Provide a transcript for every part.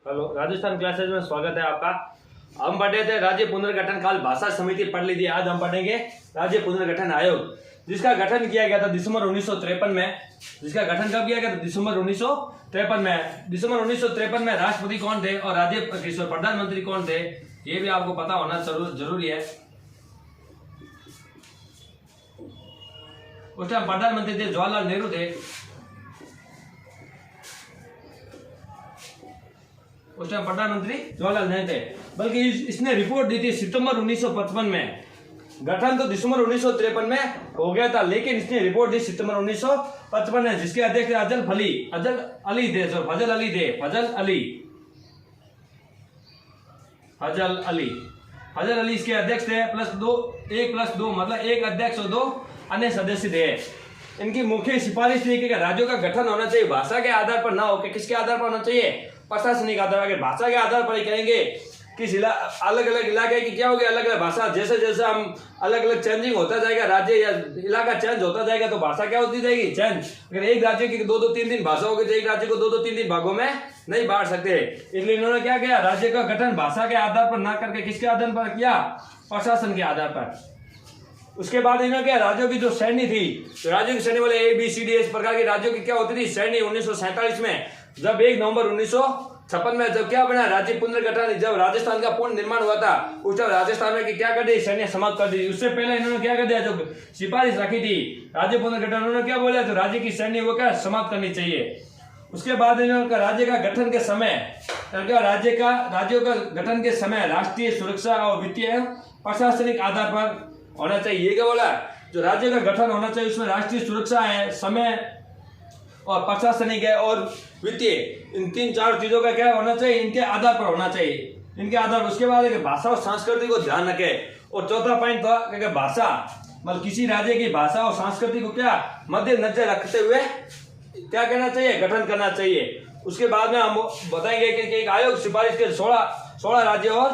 Hello, Rajasthan classes में स्वागत है आपका। हम पढ़े थे राज्य पुनर्गठन काल भाषा समिति पढ़ लीजिए। आज हम पढ़ेंगे राज्य पुनर्गठन आयोग, जिसका गठन किया गया था दिसंबर 1953 में। जिसका गठन कब किया गया था? दिसंबर 1953 में। दिसंबर 1953 में राष्ट्रपति कौन थे और राज्य प्रधानमंत्री कौन थे, ये भी आपको पता होना जरूरी है। उस टाइम प्रधानमंत्री थे जवाहरलाल नेहरू थे। उस टाइम प्रधानमंत्री जवाहरलाल नेहरू थे। बल्कि इसने रिपोर्ट दी थी सितंबर 1955 में। गठन तो दिसंबर 1953 में हो गया था, लेकिन इसने रिपोर्ट दी सितंबर 1955 में, जिसके अध्यक्ष अजल अली इसके अध्यक्ष थे। +2 मतलब एक अध्यक्ष और 2 अन्य सदस्य थे। इनकी मुख्य सिफारिश थी कि राज्यों का गठन होना चाहिए भाषा के आधार पर ना हो कि किसके आधार पर होना चाहिए, प्रशासनिक आधार। अगर भाषा के आधार पर ही कहेंगे किस अलग अलग इलाके की क्या होगी, अलग अलग भाषा। जैसे जैसे हम अलग अलग चेंजिंग होता जाएगा, राज्य या इलाका चेंज होता जाएगा, तो भाषा क्या होती जाएगी? चेंज। अगर एक राज्य की 2-3 भाषा होगी तो एक राज्य को 2-3 भागों में नहीं बांट सकते। इसलिए इन्होंने क्या किया, राज्य का गठन भाषा के आधार पर ना करके किसके आधार पर किया? प्रशासन के आधार पर। उसके बाद इन्होंने क्या, राज्यों की जो श्रेणी थी, तो राज्यों की श्रेणी वाले ABCD इस प्रकार की राज्यों की क्या होती थी श्रेणी। 1947 में जब 1 नवंबर 1956 में जब क्या बना राज्य पुनर्गठन, जब राजस्थान का पूर्ण निर्माण हुआ था, उस टाइम राजस्थान में क्या कर दी, श्रेणी समाप्त कर दी। उससे पहले इन्होंने क्या कर दिया, जो सिफारिश रखी थी राज्य पुनर्गठन, उन्होंने क्या बोला, तो राज्य की श्रेणी वो क्या समाप्त करनी चाहिए। उसके बाद इन्होंने राज्य का गठन के समय राज्यों का गठन के समय राष्ट्रीय सुरक्षा और वित्तीय प्रशासनिक आधार पर होना चाहिए। ये क्या बोला, जो राज्य का गठन होना चाहिए उसमें राष्ट्रीय सुरक्षा है, समय और प्रशासनिक है और वित्तीय, इन 3-4 चीजों का क्या होना चाहिए, इनके आधार पर होना चाहिए, इनके आधार। उसके बाद भाषा और संस्कृति को ध्यान रखे। और चौथा पॉइंट था कि भाषा मतलब किसी राज्य की भाषा और संस्कृति को क्या मद्देनजर रखते हुए क्या करना चाहिए, गठन करना चाहिए। उसके बाद में हम बताएंगे कि एक आयोग सिफारिश के 16 राज्य और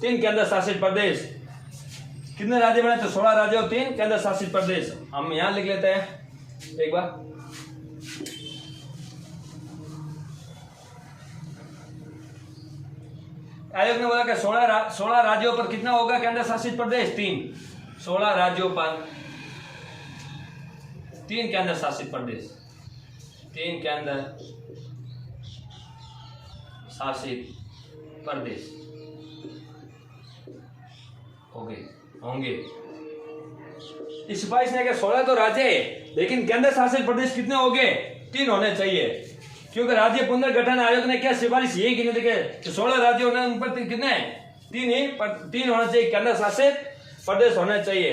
3 केंद्र शासित प्रदेश। कितने राज्य बने? तो 16 राज्य और 3 केंद्र शासित प्रदेश। हम यहां लिख लेते हैं एक बार। आयोग ने बोला कि 16 राज्यों पर कितना होगा केंद्र शासित प्रदेश? 3। 16 राज्यों पर 3 केंद्र शासित प्रदेश, 3 केंद्र शासित प्रदेश होंगे। इस सिफारिश ने 16 तो राज्य है, लेकिन केंद्र शासित प्रदेश कितने होंगे? 3 होने चाहिए। क्योंकि राज्य पुनर्गठन आयोग ने क्या सिफारिश ये की नहीं कि 16 राज्य होने उन पर कितने? 3 होना चाहिए, केंद्र शासित प्रदेश होने चाहिए।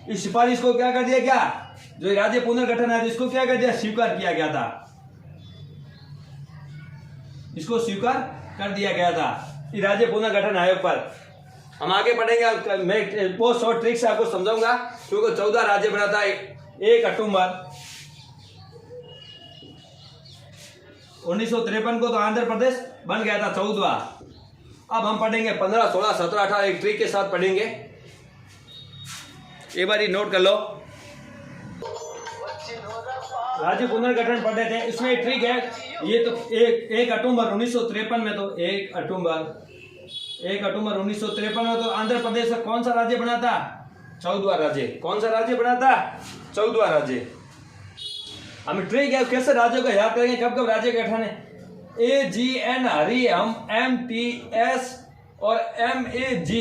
इस सिफारिश को क्या कर दिया, क्या जो राज्य पुनर्गठन है इसको क्या कर दिया, स्वीकार किया गया था। इसको स्वीकार कर दिया गया था इस राज्य पुनर्गठन आयोग पर। हम आगे पढ़ेंगे, मैं बहुत शॉर्ट ट्रिक से आपको समझाऊंगा। क्योंकि 14 राज्य बना था 1 अक्टूबर 1953 को, तो आंध्र प्रदेश बन गया था 14वां। अब हम पढ़ेंगे 15, 16, 17, 18 एक ट्रिक के साथ पढ़ेंगे। एक बार ये नोट कर लो। राज्य पुनर्गठन पढ़े थे, इसमें एक ट्रिक है। ये तो 1 अक्टूबर 1953 में, तो 1 अक्टूबर 1953 में तो आंध्र प्रदेश का कौन सा राज्य बना था? 14वां राज्य। कौन सा राज्य बना था? 14वां राज्य। हम ट्रिक है कैसे राज्यों को याद करेंगे, कब कब राज्य गठन है। AGN हरी, हम MTS और MAG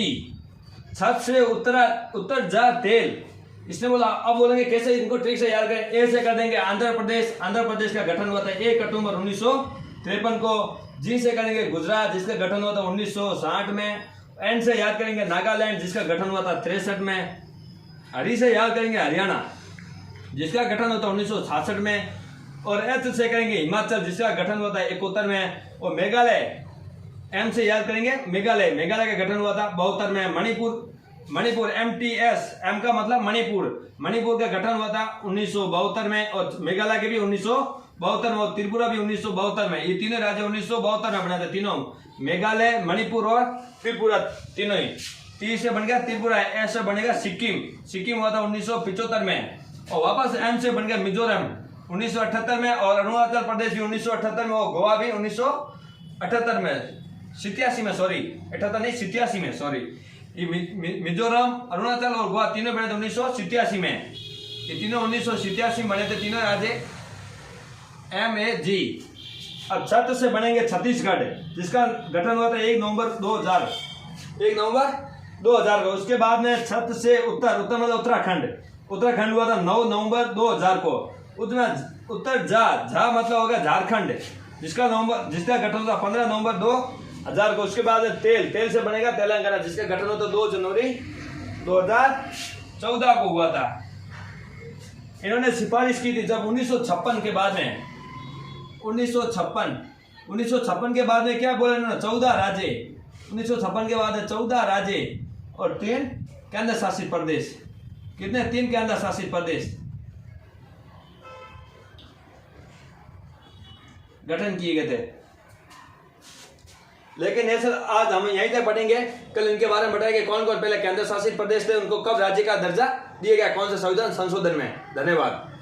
छत से उत्तर जा तेल। इसने बोला, अब बोलेंगे कैसे, इनको ट्रिक से याद करें। ए से कर देंगे आंध्र प्रदेश का गठन हुआ था 1 अक्टूबर 1953 को। जी से करेंगे गुजरात, जिसका गठन हुआ था 1960 में। एन से याद करेंगे नागालैंड, जिसका गठन हुआ था 63 में। हरी से याद करेंगे हरियाणा, जिसका गठन होता है 1966 में। और एच से करेंगे हिमाचल, जिसका गठन हुआ था 71 में। और मेघालय, एम से याद करेंगे मेघालय का गठन हुआ था 72 में। मणिपुर MTS, एम का मतलब मणिपुर का गठन हुआ था 1972 में। और मेघालय के भी 1972 में, और त्रिपुरा भी 1972 में। ये तीनों राज्य 1972 में बने थे तीनों, मेघालय, मणिपुर और त्रिपुरा, तीनों ही। टी से बन गया त्रिपुरा, एस से बनेगा सिक्किम हुआ था 1975 में। और वापस एम से बन गया मिजोरम 1978 में। और अरुणाचल प्रदेश भी 1978 में, और गोवा भी 78 में 87 में, सॉरी 78 नहीं 87 में, सॉरी। ये मिजोरम, अरुणाचल और गोवा तीनों बने थे 1987 में। ये तीनों 1987 में बने थे तीनों राज्य MAG। अब छत से बनेंगे छत्तीसगढ़, जिसका गठन हुआ था 1 नवंबर 2000, 1 नवंबर 2000 को। उसके बाद में छत से उत्तर मतलब उत्तराखंड हुआ था 9 नवंबर 2000 को। उत्तर झा मतलब होगा झारखंड, जिसका गठन हुआ 15 नवंबर 2000 को। उसके बाद तेल से बनेगा तेलंगाना, जिसका गठन होता 2 जनवरी 2014 को हुआ था। इन्होंने सिफारिश की थी जब 1956 के बाद में 1956 के बाद में क्या बोला इन्होंने, 14 राज्य। 1956 के बाद 14 राज्य और 3 केंद्र शासित प्रदेश। कितने? 3 केंद्र शासित प्रदेश गठन किए गए थे। लेकिन ये सर आज हम यहीं तक पढ़ेंगे, कल इनके बारे में बताएंगे कौन कौन पहले केंद्र शासित प्रदेश थे, उनको कब राज्य का दर्जा दिया गया, कौन से संविधान संशोधन में। धन्यवाद।